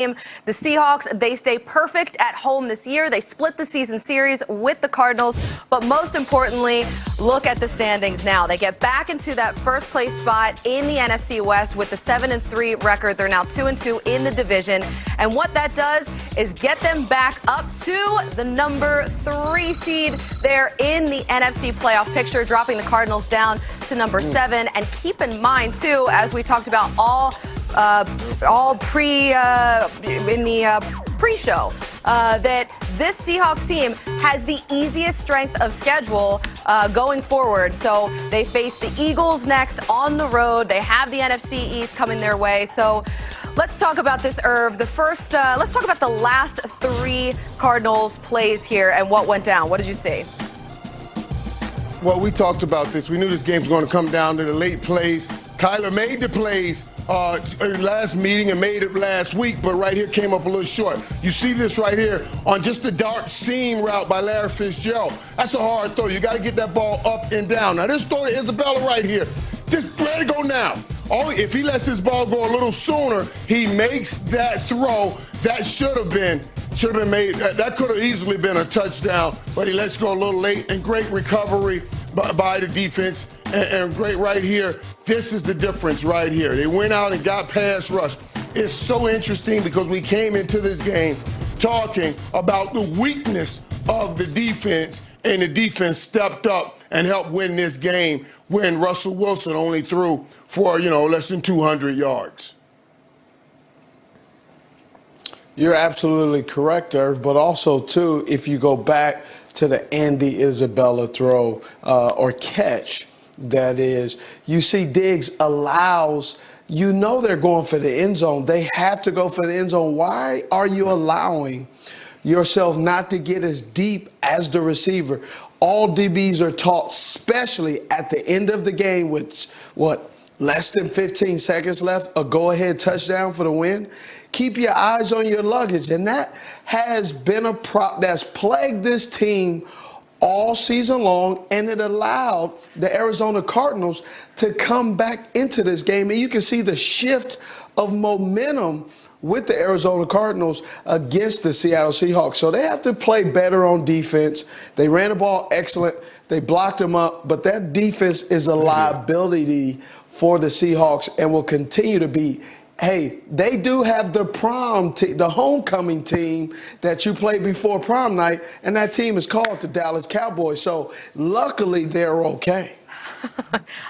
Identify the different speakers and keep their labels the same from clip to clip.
Speaker 1: The Seahawks, they stay perfect at home this year. They split the season series with the Cardinals. But most importantly, look at the standings now. They get back into that first place spot in the NFC West with the 7-3 record. They're now 2-2 in the division. And what that does is get them back up to the number 3 seed there in the NFC playoff picture, dropping the Cardinals down to number 7. And keep in mind, too, as we talked about in the pre-show, that this Seahawks team has the easiest strength of schedule going forward. So they face the Eagles next on the road. They have the NFC East coming their way. So let's talk about this, Irv. Let's talk about the last 3 Cardinals plays here and what went down. What did you see?
Speaker 2: Well, we talked about this. We knew this game was going to come down to the late plays. Kyler made the plays last meeting and made it last week, but right here came up a little short. You see this right here on just the dark seam route by Larry Fitzgerald. That's a hard throw. You got to get that ball up and down. Now, this throw to Isabella right here, just let it go now. If he lets this ball go a little sooner, he makes that throw. That should have been made. That could have easily been a touchdown, but he lets go a little late, and great recovery by the defense, and great right here. This is the difference right here. They went out and got pass rush. It's so interesting because we came into this game talking about the weakness of the defense, and the defense stepped up and helped win this game when Russell Wilson only threw for, less than 200 yards.
Speaker 3: You're absolutely correct, Irv, but also, too, if you go back to the Andy Isabella throw or catch, that is, you see Diggs allows, they're going for the end zone. They have to go for the end zone. Why are you allowing yourself not to get as deep as the receiver? All DBs are taught, especially at the end of the game with, less than 15 seconds left, a go-ahead touchdown for the win. Keep your eyes on your luggage. And that has been a prop that's plagued this team all season long, and it allowed the Arizona Cardinals to come back into this game. And you can see the shift of momentum with the Arizona Cardinals against the Seattle Seahawks. So they have to play better on defense. They ran the ball excellent. They blocked them up. But that defense is a liability for the Seahawks and will continue to be. Hey, they do have the the homecoming team that you played before prom night, and that team is called the Dallas Cowboys. So luckily, they're okay.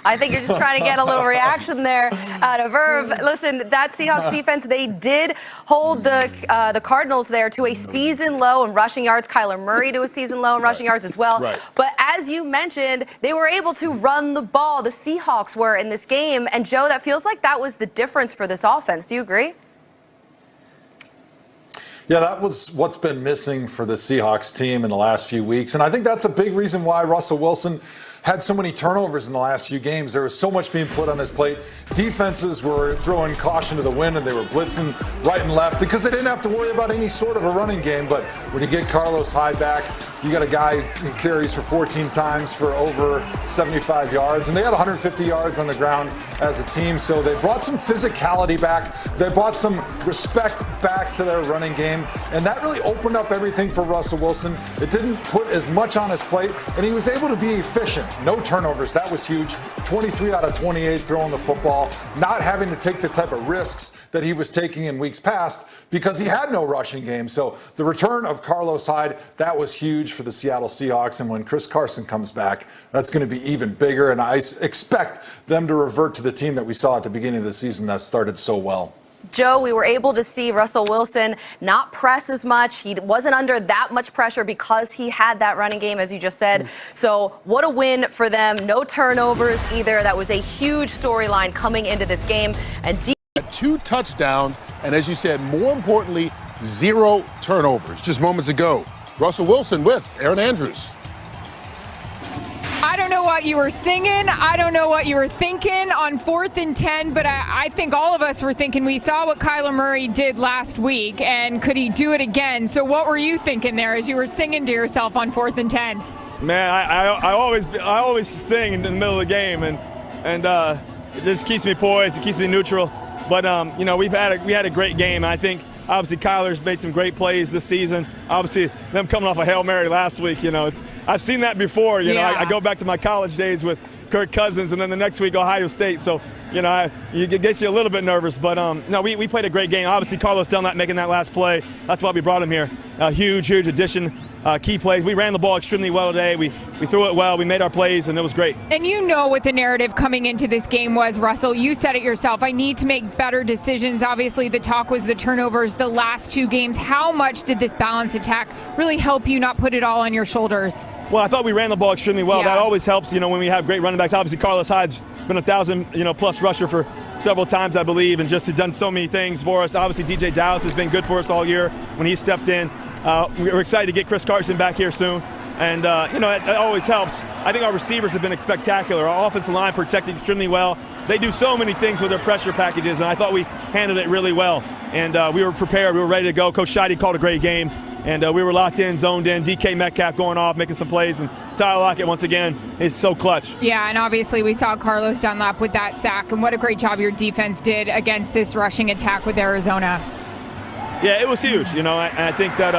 Speaker 1: I think you're just trying to get a little reaction there out of Irv. Listen, that Seahawks defense, they did hold the Cardinals there to a season low in rushing yards. Kyler Murray to a season low in rushing yards as well. Right. But as you mentioned, they were able to run the ball. The Seahawks were in this game. And, Joe, that feels like that was the difference for this offense. Do you agree?
Speaker 4: Yeah, that was what's been missing for the Seahawks team in the last few weeks. And I think that's a big reason why Russell Wilson had so many turnovers in the last few games. There was so much being put on his plate. Defenses were throwing caution to the wind, and they were blitzing right and left because they didn't have to worry about any sort of a running game. But when you get Carlos Hyde back, you got a guy who carries for 14 times for over 75 yards, and they had 150 yards on the ground as a team. So they brought some physicality back. They brought some respect back to their running game, and that really opened up everything for Russell Wilson. It didn't put as much on his plate, and he was able to be efficient. No turnovers. That was huge. 23 out of 28 throwing the football, not having to take the type of risks that he was taking in weeks past because he had no rushing game. So the return of Carlos Hyde, that was huge for the Seattle Seahawks. And when Chris Carson comes back, that's going to be even bigger. And I expect them to revert to the team that we saw at the beginning of the season that started so well.
Speaker 1: Joe, we were able to see Russell Wilson not press as much. He wasn't under that much pressure because he had that running game, as you just said. So what a win for them. No turnovers either. That was a huge storyline coming into this game. And
Speaker 5: 2 touchdowns, and as you said, more importantly, 0 turnovers. Just moments ago, Russell Wilson with Aaron Andrews.
Speaker 6: I don't know what you were singing. I don't know what you were thinking on 4th and 10, but I think all of us were thinking we saw what Kyler Murray did last week, and could he do it again? So what were you thinking there as you were singing to yourself on 4th and 10?
Speaker 7: Man, I always sing in the middle of the game, and it just keeps me poised. It keeps me neutral. But we had a great game. I think Obviously, Kyler's made some great plays this season. Obviously, them coming off a Hail Mary last week, I've seen that before. I go back to my college days with Kirk Cousins, and then the next week Ohio State. So, it gets you a little bit nervous. But, no, we played a great game. Obviously, Carlos Dunlap making that last play. That's why we brought him here. A huge addition. Key plays. We ran the ball extremely well today. We threw it well. We made our plays, and it was great.
Speaker 6: And you know what the narrative coming into this game was, Russell. You said it yourself. I need to make better decisions. Obviously, the talk was the turnovers the last 2 games. How much did this balanced attack really help you not put it all on your shoulders?
Speaker 7: Well, I thought we ran the ball extremely well.
Speaker 6: Yeah.
Speaker 7: That always helps, when we have great running backs. Obviously, Carlos Hyde's been 1,000, plus rusher for several times, I believe, and just has done so many things for us. Obviously, DJ Dallas has been good for us all year when he stepped in. We're excited to get Chris Carson back here soon. And, it always helps. I think our receivers have been spectacular. Our offensive line protected extremely well. They do so many things with their pressure packages, and I thought we handled it really well. And we were prepared. We were ready to go. Coach Scheide called a great game. And we were locked in, zoned in. DK Metcalf going off, making some plays. And Tyler Lockett, once again, is so clutch.
Speaker 6: Yeah, and obviously we saw Carlos Dunlap with that sack. And what a great job your defense did against this rushing attack with Arizona.
Speaker 7: Yeah, it was huge, and I think that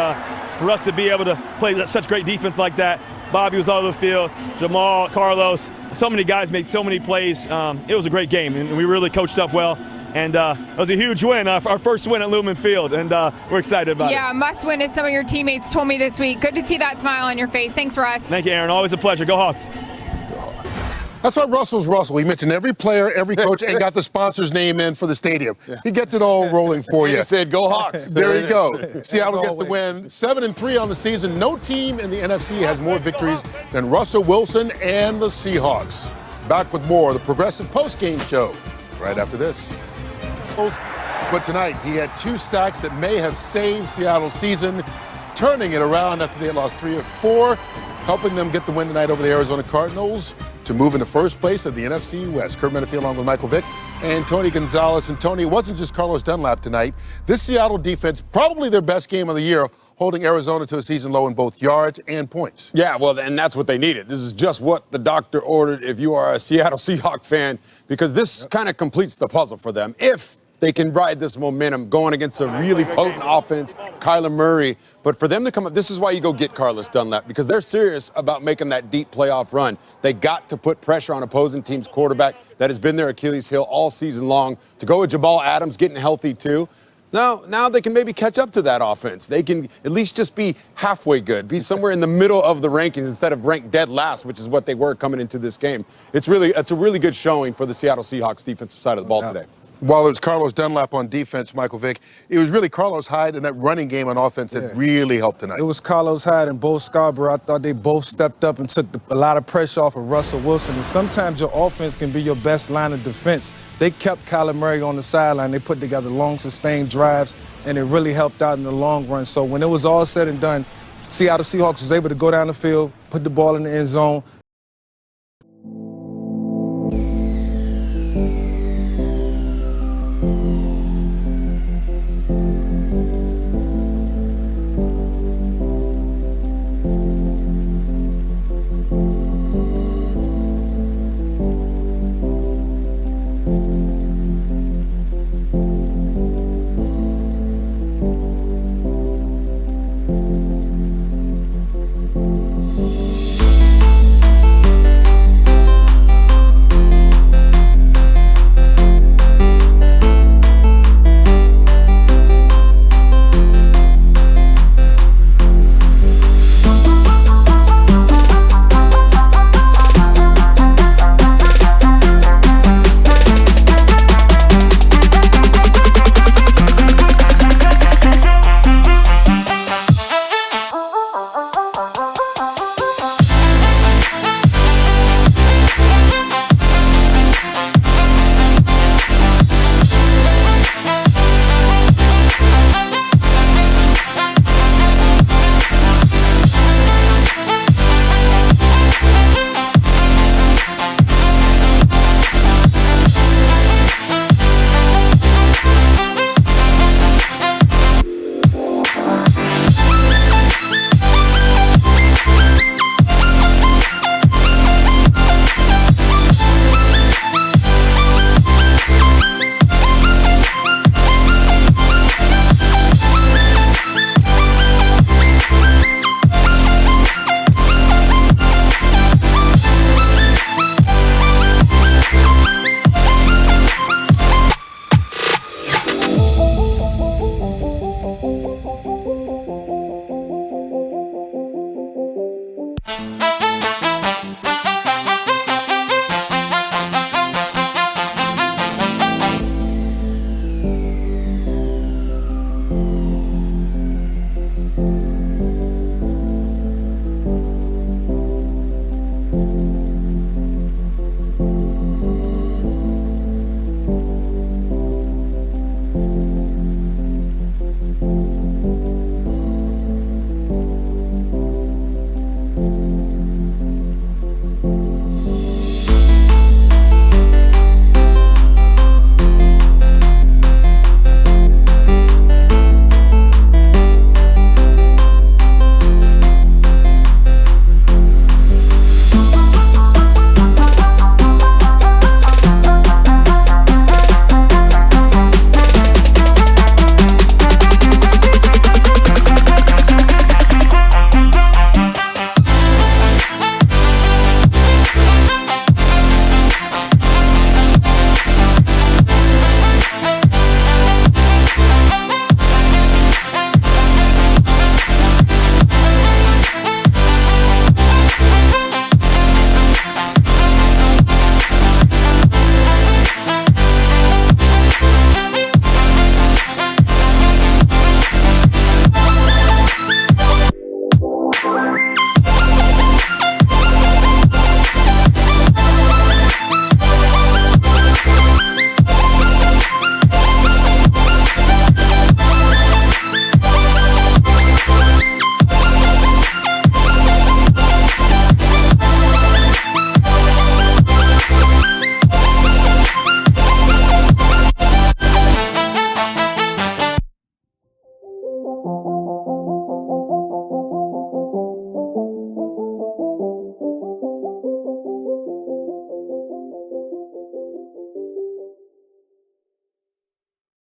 Speaker 7: for us to be able to play such great defense like that, Bobby was all over the field, Jamal, Carlos, so many guys made so many plays. It was a great game, and we really coached up well. And it was a huge win, our first win at Lumen Field, and we're excited about it.
Speaker 6: Yeah, must win, as some of your teammates told me this week. Good to see that smile on your face. Thanks, Russ.
Speaker 7: Thank you, Aaron. Always a pleasure. Go Hawks.
Speaker 5: That's why Russell's Russell. He mentioned every player, every coach, and got the sponsor's name in for the stadium. He gets it all rolling for you.
Speaker 8: He said, "Go Hawks."
Speaker 5: There you go. Seattle gets the win. 7-3 on the season. No team in the NFC has more victories than Russell Wilson and the Seahawks. Back with more of the Progressive Post-Game Show right after this. But tonight, he had 2 sacks that may have saved Seattle's season, turning it around after they had lost 3 of 4, helping them get the win tonight over the Arizona Cardinals to move into first place of the NFC West. Kurt Menefee along with Michael Vick and Tony Gonzalez. And Tony, it wasn't just Carlos Dunlap tonight. This Seattle defense, probably their best game of the year, holding Arizona to a season low in both yards and points.
Speaker 8: Yeah, well, and that's what they needed. This is just what the doctor ordered if you are a Seattle Seahawks fan, because this kind of completes the puzzle for them. If they can ride this momentum going against a really potent offense, Kyler Murray. But for them to come up, this is why you go get Carlos Dunlap, because they're serious about making that deep playoff run. They got to put pressure on opposing teams' quarterback. That has been their Achilles heel all season long. To go with Jamal Adams getting healthy too. Now they can maybe catch up to that offense. They can at least just be halfway good, be somewhere in the middle of the rankings instead of ranked dead last, which is what they were coming into this game. It's a really good showing for the Seattle Seahawks defensive side of the ball today.
Speaker 5: While it was Carlos Dunlap on defense, Michael Vick, it was really Carlos Hyde and that running game on offense that really helped tonight.
Speaker 9: It was Carlos Hyde and Bo Scarborough. I thought they both stepped up and took a lot of pressure off of Russell Wilson. And sometimes your offense can be your best line of defense. They kept Kyler Murray on the sideline. They put together long, sustained drives, and it really helped out in the long run. So when it was all said and done, Seattle Seahawks was able to go down the field, put the ball in the end zone,
Speaker 1: you.